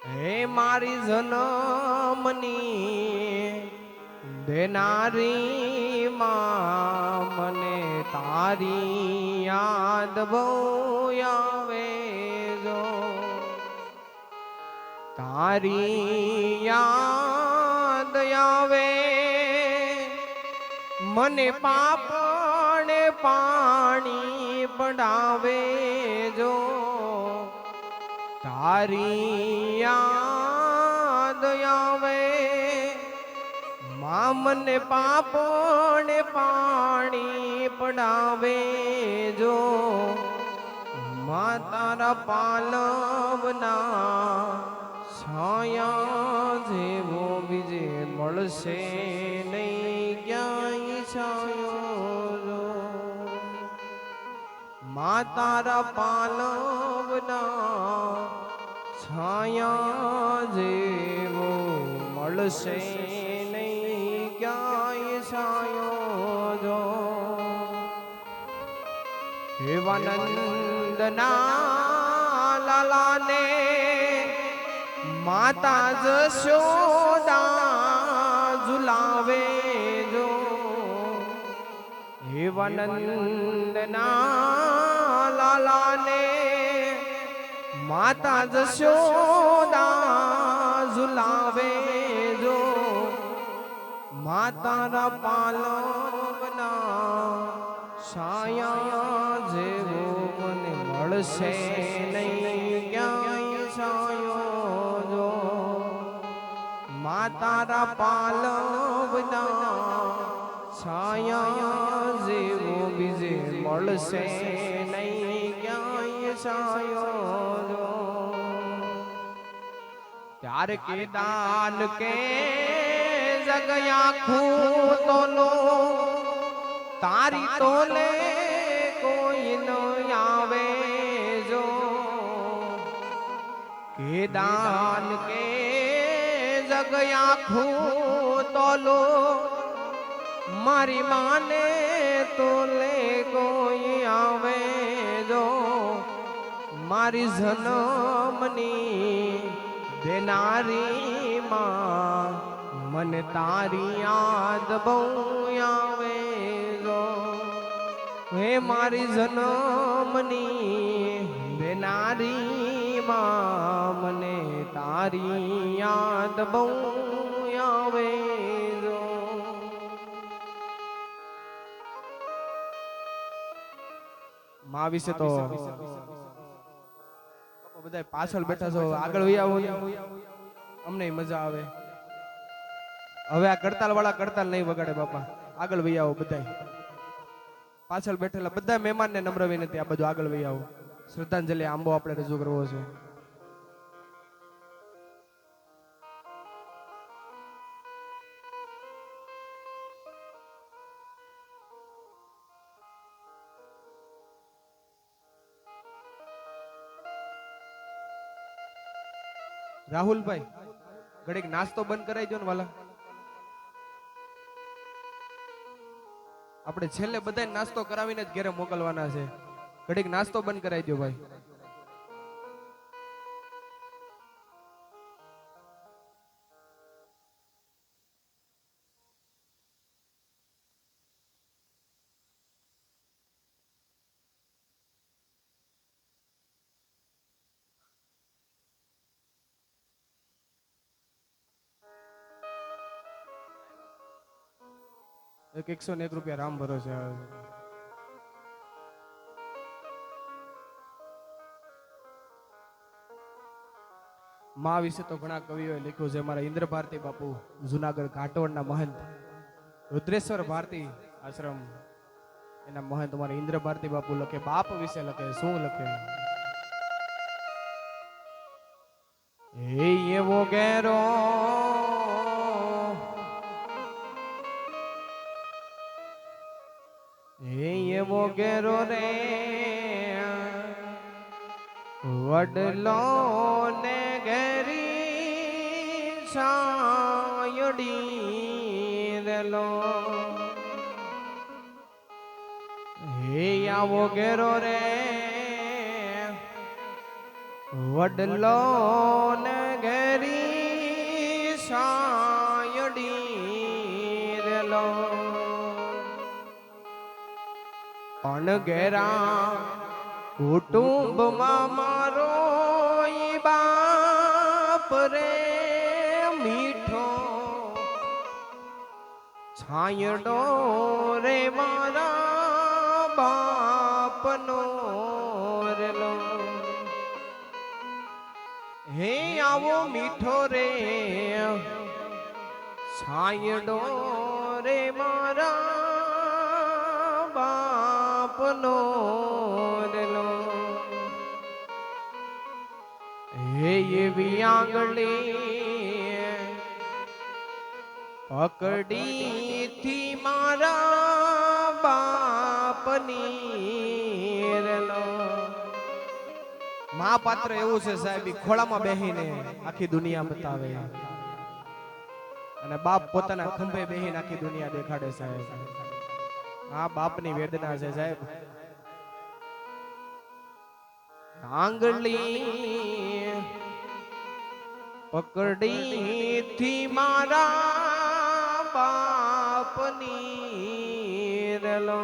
હે મારી જનમની દેનારી માં મને તારી યાદ બહુ આવે જો તારી યાદ આવે મને પાપને પાણી પડાવે જો તારી યાદ આવે માં મને પાપને પાણી પડાવે જો માં તારા પાલવના છાયા જેવો બીજે મળશે નહીં ક્યાંય છાયો જો માં તારા પાલવના છાયા જેવો મળશે નહીં ક્યાંય છાયો જો હેવાનંદના લાલાને માતા જશોદા ઝુલાવે જો હેવાનંદના લાલાને માતા જશોદા ઝુલાવે જો માતાના પાલવના છાયા જેવો મને મળશે નહીં ક્યાંય છાયો જો માતારા પાલવના છાયા જેવો બીજે મળશે નહીં ક્યાંય છાયો જો ત્યારે કે દાન કે જગયા ખૂતોલો તારી તોલે કોઈ ન આવે જો કે દાન કે જગયા ખૂતોલો મારી માને તોલે કોઈ આવે જો મારી જન્મની દેનારી માં મને તારી યાદ બહુ આવે જો હે મારી જન્મની દેનારી માં મને તારી યાદ બહુ આવે જો માં વિશે તો બધા પાછળ બેઠા છો, આગળ વહી આવો અમને મજા આવે. હવે આ કરતાલ વાળા કરતાલ નહીં વગાડે બાપા, આગળ વહી આવો બધા. પાછળ બેઠેલા બધા મહેમાનને નમ્ર વિનંતી આ બધું આગળ વહી આવો. શ્રદ્ધાંજલિ આંબો આપણે રજૂ કરવો છે. રાહુલભાઈ ઘડીક નાસ્તો બંધ કરાવી દો ને વાલા. આપણે છેલ્લે બધા નાસ્તો કરાવીને જ ઘરે મોકલવાના છે. ઘડીક નાસ્તો બંધ કરાવી દો ભાઈ. એક 101 રૂપિયા રામ ભરોસે. માં વિશે તો ઘણા કવિઓએ લખ્યું છે. મારા ઇન્દ્ર ભારતી બાપુ જુનાગઢ ઘાટોડના મહંત, રુદ્રેશ્વર ભારતી આશ્રમ એના મહંત મારા ઇન્દ્ર ભારતી બાપુ લખે. બાપ વિશે લખે. શું લખે? એ એવો ઘેરો એવો ઘેરો રે વડલો ને ઘેરી છાયડી રેલો. હે આવો ઘેરો રે વડલો ને ઘેરી પણ ઘેરા કુટુંબમાં મારો ઈ બાપ રે મીઠો છાંયડો રે મારા બાપનો રેલો હે આવો મીઠો રે છાંયડો રે મારા બાપનો રેલો હે એવી આંગળી પકડી થી મારા બાપની રેલો મહાપાત્ર એવું છે સાહેબ ખોળામાં બેહીને આખી દુનિયા બતાવે અને બાપ પોતાના ખંભે બેહીને આખી દુનિયા દેખાડે સાહેબ આ બાપની વેદના છે સાહેબ આંગળી પકડી થી મારા બાપની રેલો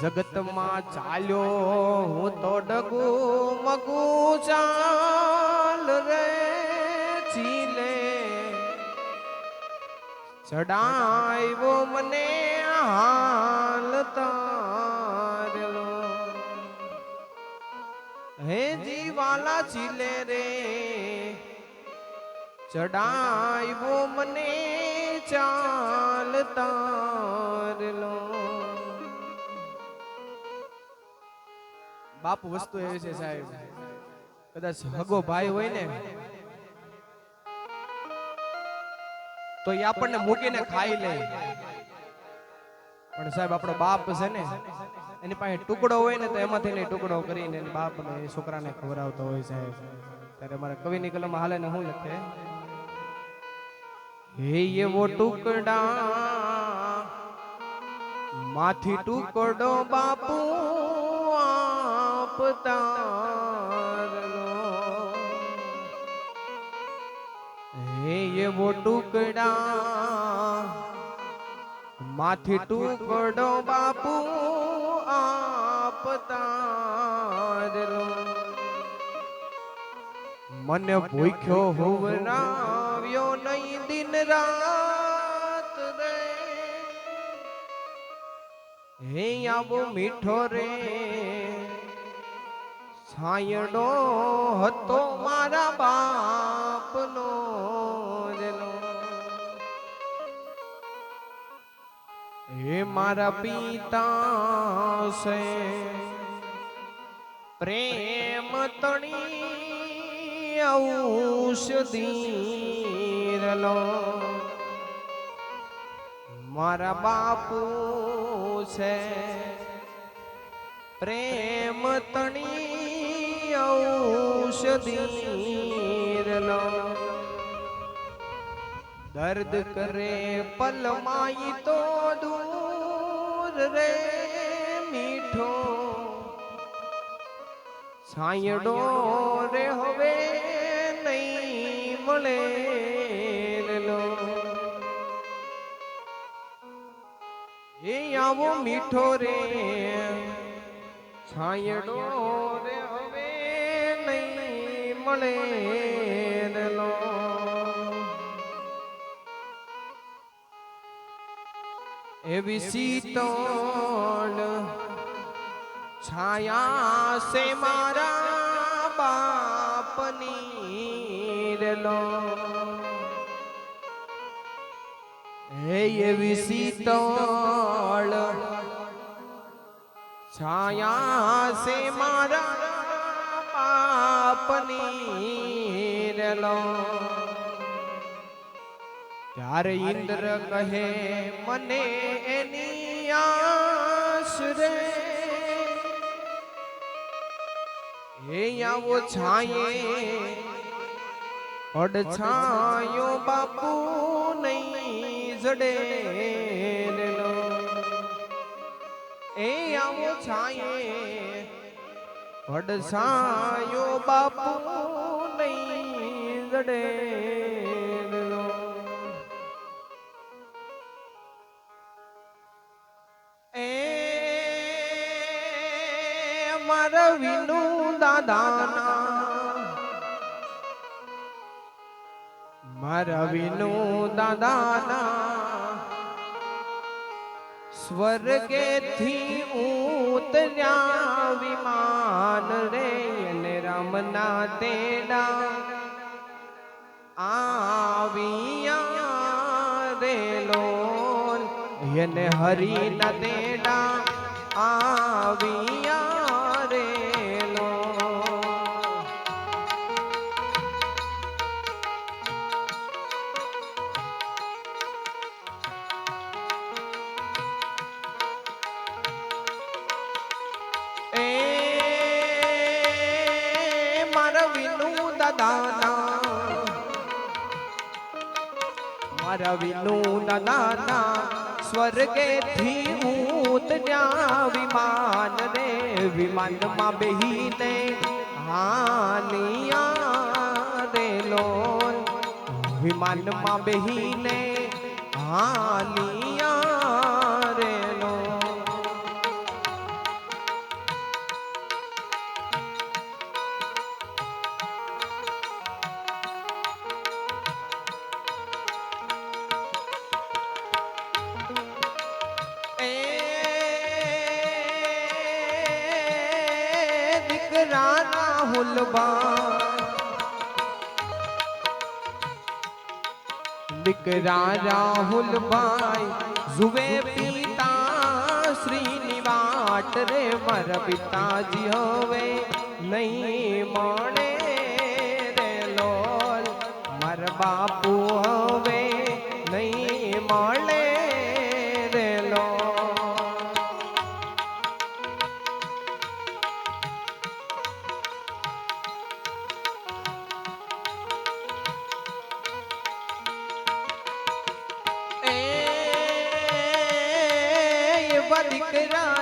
જગતમાં ચાલ્યો હું તો ડગુ મગુ ચાલ રે ચીલે ચડાવ્યો મને હાલ તારલો હે જીવાલા ચીલે રે ચડાવ્યો મને ચાલ તારલો બાપ વસ્તુ એવી છે સાહેબ કદાચ હગો ભાઈ હોય ને તો એ આપણને મૂકીને ખાઈ લે પણ સાહેબ આપણો બાપ છે ને એની પાસે ટુકડો હોય ને તો એમાંથી ને ટુકડો કરીને બાપને છોકરાને ખવડાવતો હોય સાહેબ ત્યારે મારા કવિની કલમ હાલે ને શું લખે હે એવો ટુકડા માથી ટુકડો બાપુ આપતારલો હે એવો ટુકડા માથી ટુકડો બાપુ આપતારલો મને ભૂખ્યો હોવરાવ્યો નહીં દિન રાત રે હે આવો મીઠો રે છાંયડો હતો મારા બાપનો રેલો હે મારા પિતા છે પ્રેમ તણી ઔષધી રેલો મારા બાપુ છે પ્રેમ તણી ઔષધી રેલો દર્દ કરે પલમાઈ તો દૂર રે મીઠો છાંયડો રે હવે નહીં મળે રેલો એ આવો મીઠો રે છાંયડો રે હવે નહીં મળે રેલો એવી શીતળ છાયા સે મારા બાપની રેલો હે એવી શીતળ છાયા સે મારા બાપની રેલો ત્યારે ઇન્દ્ર કહે મને એની આશ રે હે આવો છાયે પડછાયો બાપુ નહીં જડે રેલો એ આવો છાયે પડછાયો બાપુ નહીં જડે રેલો વિનું દાદાના મારા વિનું દાદાના સ્વર્ગેથી ઉતર્યા વિમાન રે અને રામના તેડા આવ્યા રે લોલ એને હરિના તેડા આવ્યા રે લોલ એ મારા વિનું દાદાના મારા વિનું દાદાના સ્વર્ગેથી ઉતર્યા વિમાન રે વિમાનમાં બેહીને હાનિયા રે લોલ વિમાનમાં બેહીને હાનિયા રે લોલ દીકરા રાહુલભાઈ જુએ પિતા શ્રીની વાટ રે મારા પિતાજી હવે નહીં મળે રે લોલ મારા બાપુ હવે નહીં મળે રે લોલ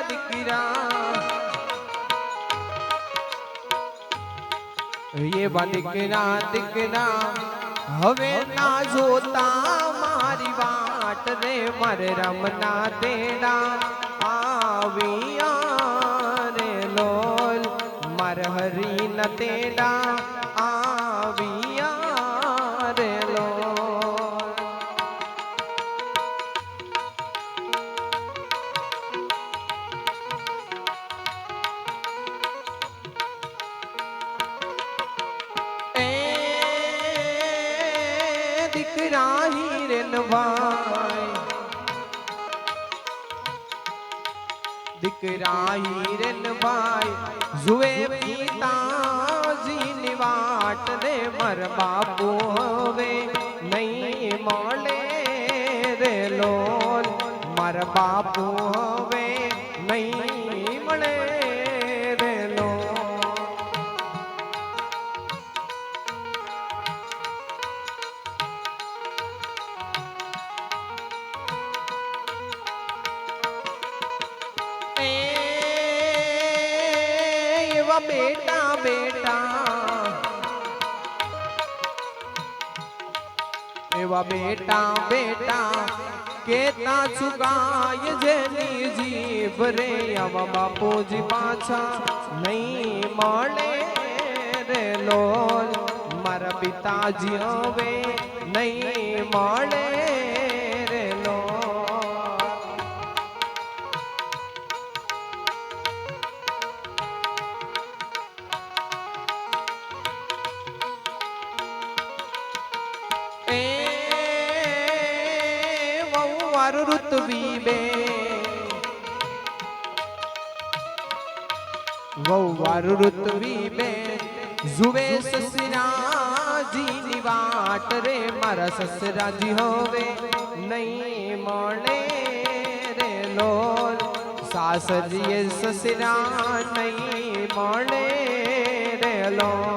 દીકરા એવા દીકરા હવે ના જોતા મારી વાટ રે મારે રામના તેડા આવ્યા રે લોલ મારે હરિના તેડા આવ્યા રે લોલ દીકરા હિરેનભાઈ દીકરા હિરેનભાઈ જુએ પિતાજીની વાટ રે મારા બાપુ હવે નહીં મળે રે લોલ મારા બાપુ હવે નહીં મળે રે લોલ બેટા એવા બેટા કેતા ચુકાય જેની જીભ રે આવા બાપુજી પાછા નહીં મળે રે લોલ મારા પિતાજી હવે નહીં મળે રે લોલ ઋત્વી બે વહુવાર ઋત્વી બે જુએ સસરાજીની વાટ રે મારા સસરાજી હવે નહીં મળે રે લોલ સાસરીએ સસરા નહીં મળે રે લોલ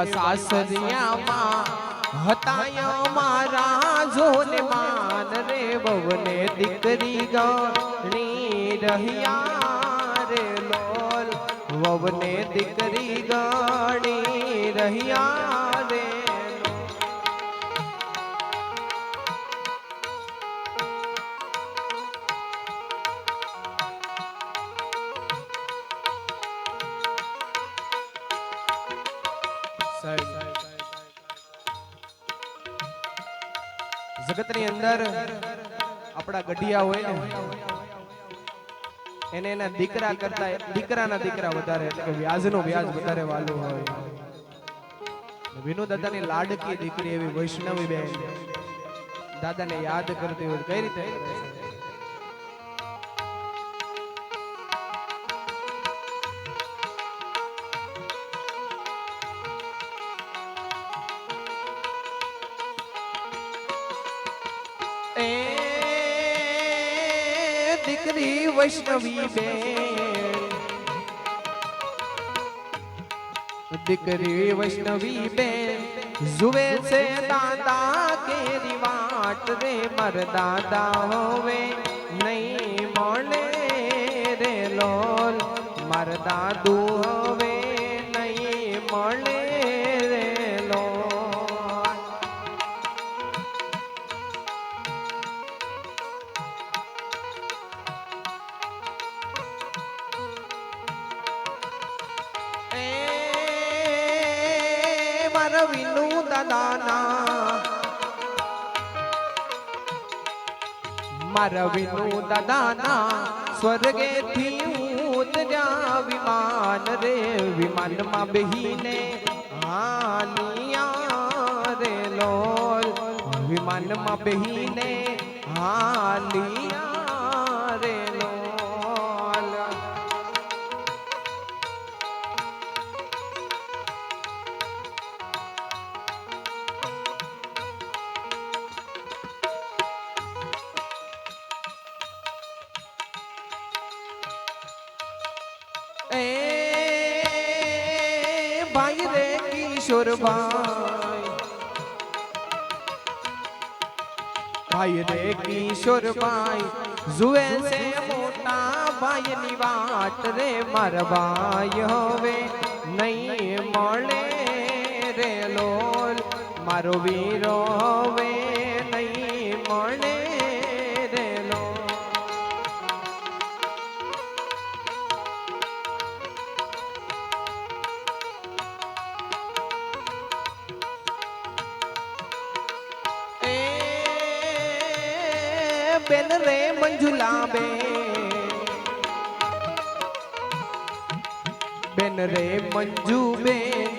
સાસરિયામાં હતાય મારા જોને માન રે બવને દીકરી ગણી રહ્યા રે લોલ વવને દીકરી ગણી રહ્યા રે જગતની અંદર આપણા ગઢિયા હોય ને એને એના દીકરા કરતા દીકરાના દીકરા વધારે એટલે કે વ્યાજનું વ્યાજ વધારે વાલું હોય. વિનુ દાદાની લાડકી દીકરી એવી વૈષ્ણવી બેન દાદાને યાદ કરતી હોય કઈ રીતે દીકરી વૈષ્ણવી બેન દીકરી વૈષ્ણવી બેન જુએ છે દાદા કેરી વાટ રે મર દાદા હોવે નહીં મળે રે લોલ મર દાદુ હવે નહીં મળે રે લોલ વિનુ દાદાના મારા વિનુ દાદાના સ્વર્ગેથી ઉતર્યા વિમાન રે વિમાનમાં બેહીને હાલિયા રે લોલ વિમાનમાં બેહીને હાલિયા રે લોલ ભાઈ રે કિશોરભાઈ ભાઈ રે કિશોરભાઈ જુએ છે મોટા ભાઈની વાટ રે મારા ભાઈ હવે નહીં મળે રે લોલ મારો વીરો હવે નહીં મળે રે લોલ બેન રે મંજુલા બેન રે મંજુ બેન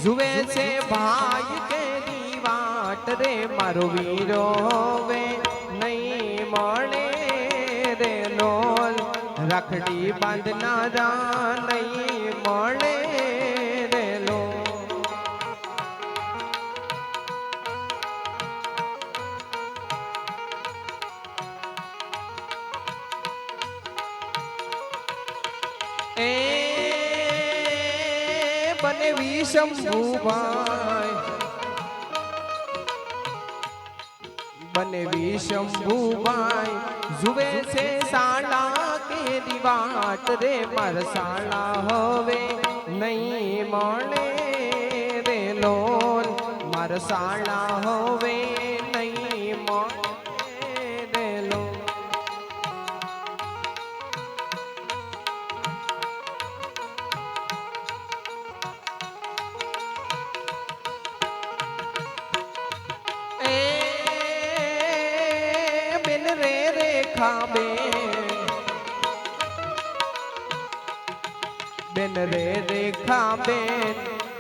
જુએ છે ભાઈ કેરી વાટ રે મારો વીરો હવે નહીં મળે રે લોલ રાખડી બાંધનારા નહીં મળે રે લોલ બનેવી શંભુભાઈ બનેવી શંભુભાઈ જુએ છે સાલા કેરી વાટ રે માર સાલા હવે નહીં મળે રે લોલ માર સાલા હવે નહીં મળે રે લોલ બેન રે રેખા બેન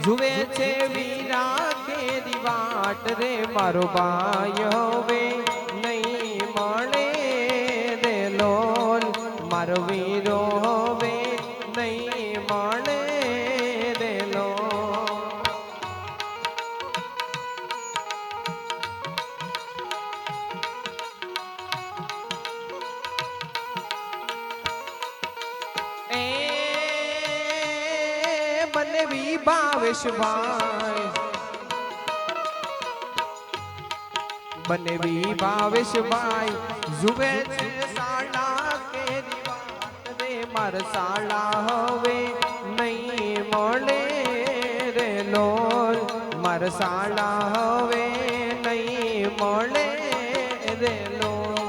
જુએ છે વીરા કેરી વાટ રે મારો ભાઈ હવે નહીં મળે રે લોલ મારો વીરો હવે નહીં મળે રે લોલ બનેવી ભાવેશભાઈ બનેવી ભાવેશભાઈ જુએ છે સાડા કેરી વાત રે માર સાડા હવે નહીં મળે રે લોલ માર સાડા હવે નહીં મળે રે લોલ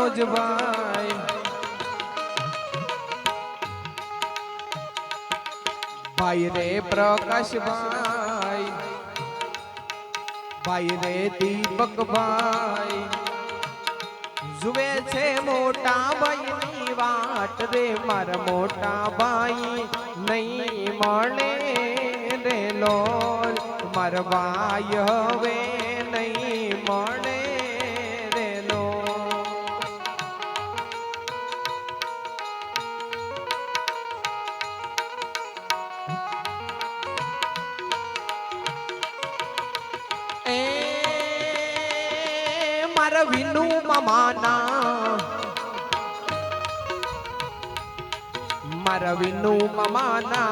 मनोजभाई भाई रे प्रकाश भाई भाई रे दीपक भाई जुए छे मोटा भाई नी वाट रे मार मोटा भाई नहीं मळे रे लोल मार भाई हवे नहीं मळे विनु मामाना मारा विनु मामाना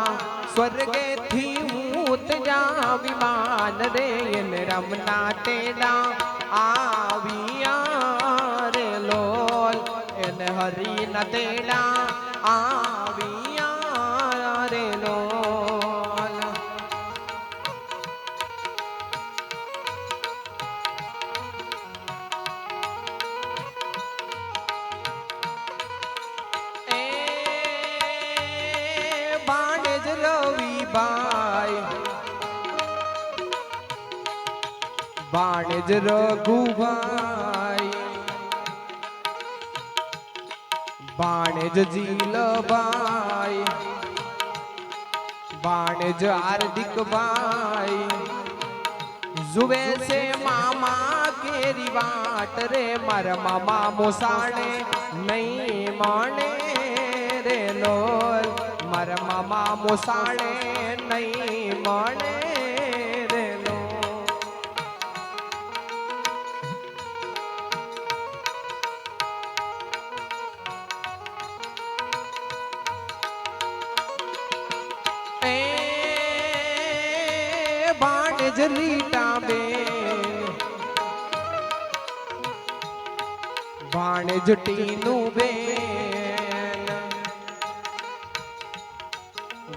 स्वर्गे थी मूत जा विमान रे रमना तेरा आविया रे लोल इन हरी न तेरा आविया रे लोल बाणेज रघु भाई बाणेज जील भाई बाणेज हार्दिक भाई जुवे से मामा केरी वाट रे मार मामा मोसाणे नहीं माने रे लोल मार मामा मोसाणे नहीं माने रीटा बेन बाणेज टीनू बेन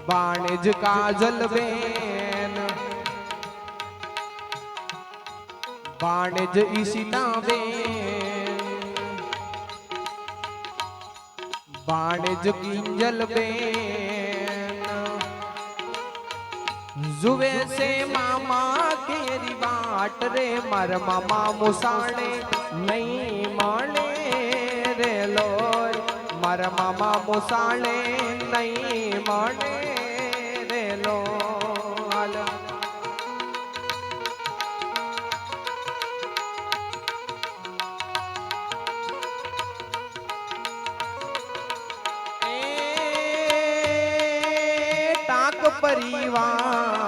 बाणेज काजल बेन बाणेज ईशिता बेन बाणेज किंजल बेन जुवे से मामा केरी बाट रे मार मामा मुसाणे नहीं माने रे लोल मार मामा मुसाणे नहीं माने रे लोल टाक परिवार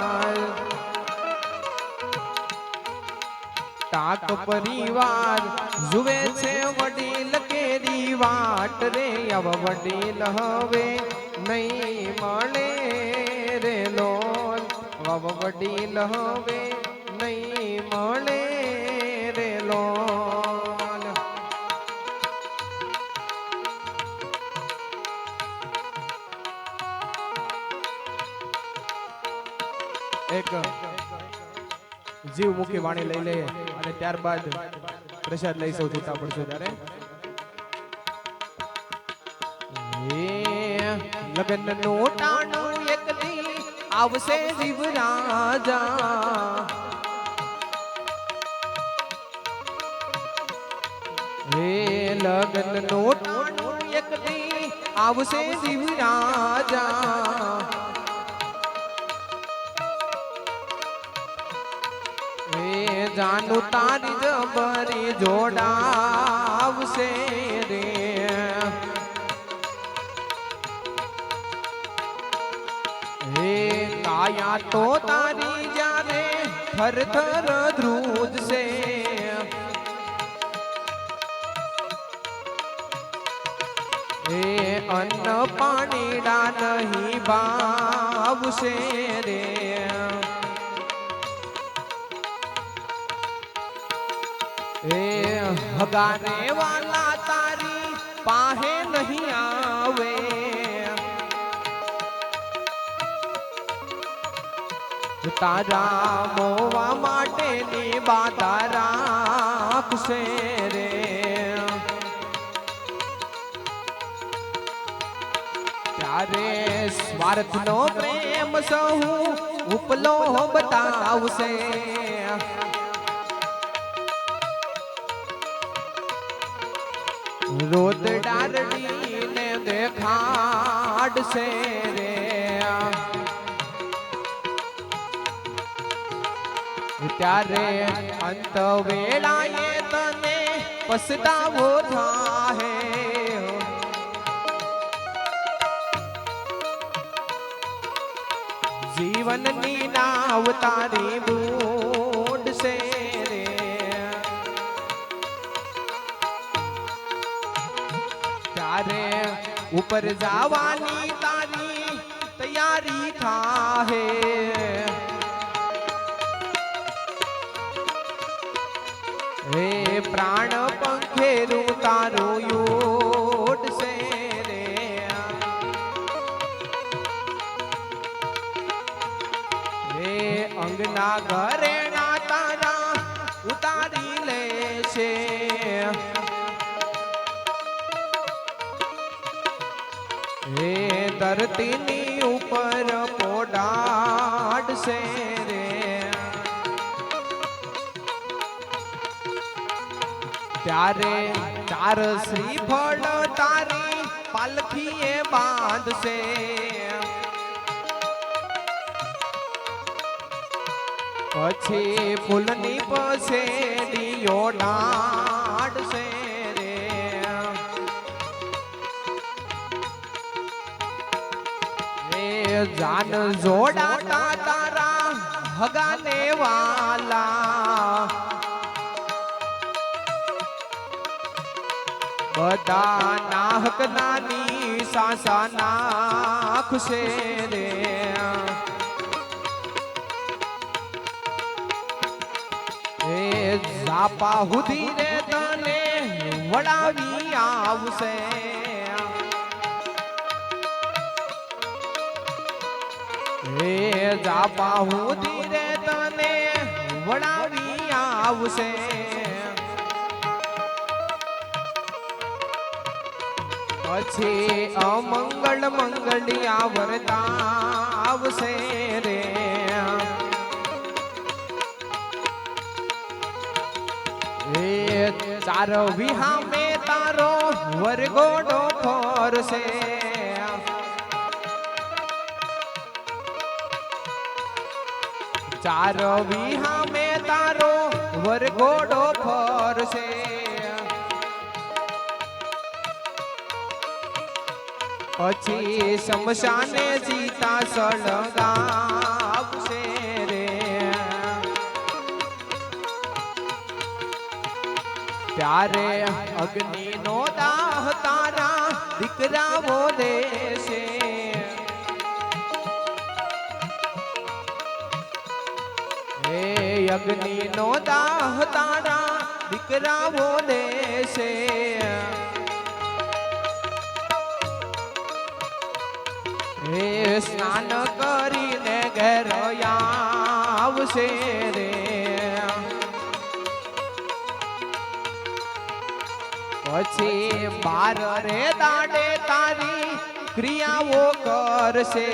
टाक परिवार जुवे छे वडील केरी वाट रे अब वडील हवे नहीं मळे रे लोल अब वडील हवे नहीं मळे रे लोल एक जीव मुखी वाणी लई ले અને ત્યારબાદ પ્રસાદ લઈ સૌ છૂટા પડશો ત્યારે લગન નો ટાણું એક દી આવશે જીવ રાજા હે લગન નો ટાણું એક દી આવશે જીવ રાજા जानू तारी जबरी जोड़ावसे रे કાયા તો તારી જારે થર થર ધ્રુજશે એ અન્ન પાણીડા નહીં ભાવશે રે એ હગાને વાલા તારી પાહે નહીં આવે તારા મોવા માટેની બાધા રાખશે રે ત્યારે સ્વાર્થનો પ્રેમ સહુ ઉપલો બતાવશે રોદ ડારડીને દેખાડશે રે ત્યારે અંત વેળાએ તને પછતાવો થાહે જીવનની નાવ તારી બૂડશે રે ત્યારે ઉપર જવાની તારી તૈયારી થાહે હે પ્રાણ પંખેરું તારું ઉડશે રે હે અંગના ઘરેણા તારા ઉતારી લેશે હે ધરતીની ઉપર પોડાડશે રે ત્યારે ચાર શ્રીફળ તારી પાલખીએ બાંધશે પછી ફૂલની પસેડીઓ ડાળશે રે એ જાન જોડાતા તારા હગાને વાલા બધા નાહક નાની સાસા નાખશે રે એ ઝાપા હુધી રે તને વડાવી આવશે એ ઝાપા હુધી રે તને વડાવી આવશે પછી અમંગળ મંગળિયા વર્તાવશે રે એ ચાર વિહામે તારો વરગોડો ફરશે ચાર વિહામે તારો વરગોડો ફરશે પછી શમશાને સીતા સળગાવશે રે ત્યારે અગ્નિનો દાહ તારા દીકરાઓ દેશે હે અગ્નિનો દાહ તારા દીકરાઓ દેશે હે સ્નાન કરીને ઘેર આવશે રે પછી બાર રે દાડે તારી ક્રિયાઓ કરશે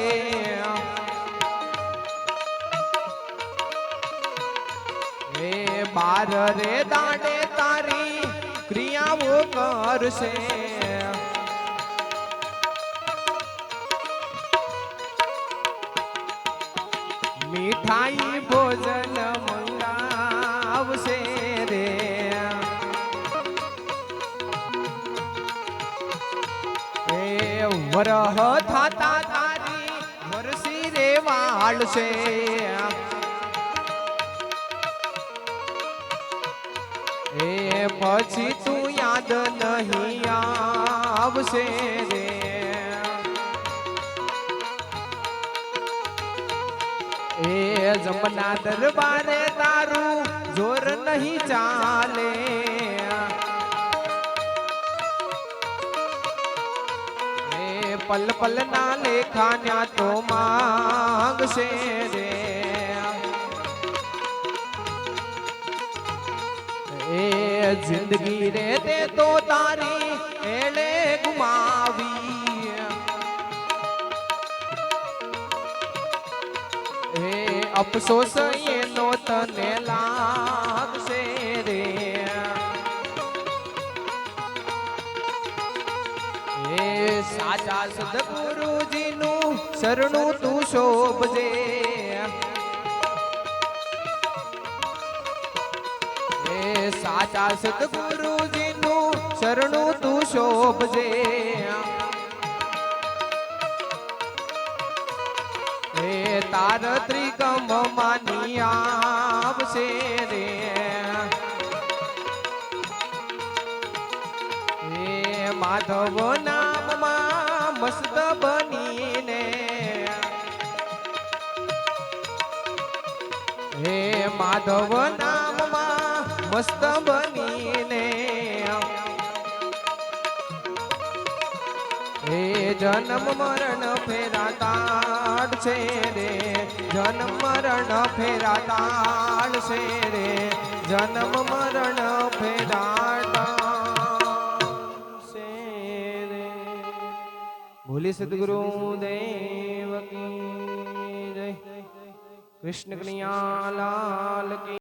હે બાર રે દાડે તારી ક્રિયાઓ કરશે મીઠાઈ ભોજન મંગાવશે રે એ વરહ થાતા તારી વરસી રે વાળ છે એ પછી તું યાદ નહીં આવશે રે એ જમના દરબારે તારું જોર નહીં ચાલે એ પલ પલ ના લેખાન્યા તો માંગશે રે એ જિંદગી રે તે તો તારી એળે ગુમાવી એ અફસોસ એનો તને લાગશે રે એ સાચા સદગુરુજીનું શરણું તું શોભજે સાચા સદગુરુજીનું શરણું તું શોભજે એ તાર ત્રિકમ માની આવશે રે એ માધવ નામમાં મસ્ત બનીને હે માધવ નામમાં મસ્ત બનીને હે જન્મ મરણ ફેરા તાળ છે રે જન્મ મરણ ફેરા તાળ છે રે જન્મ મરણ ફેરા તાળ છે રે બોલી સદગુરુ દેવ કી જય કૃષ્ણ કનૈયા લાલ કી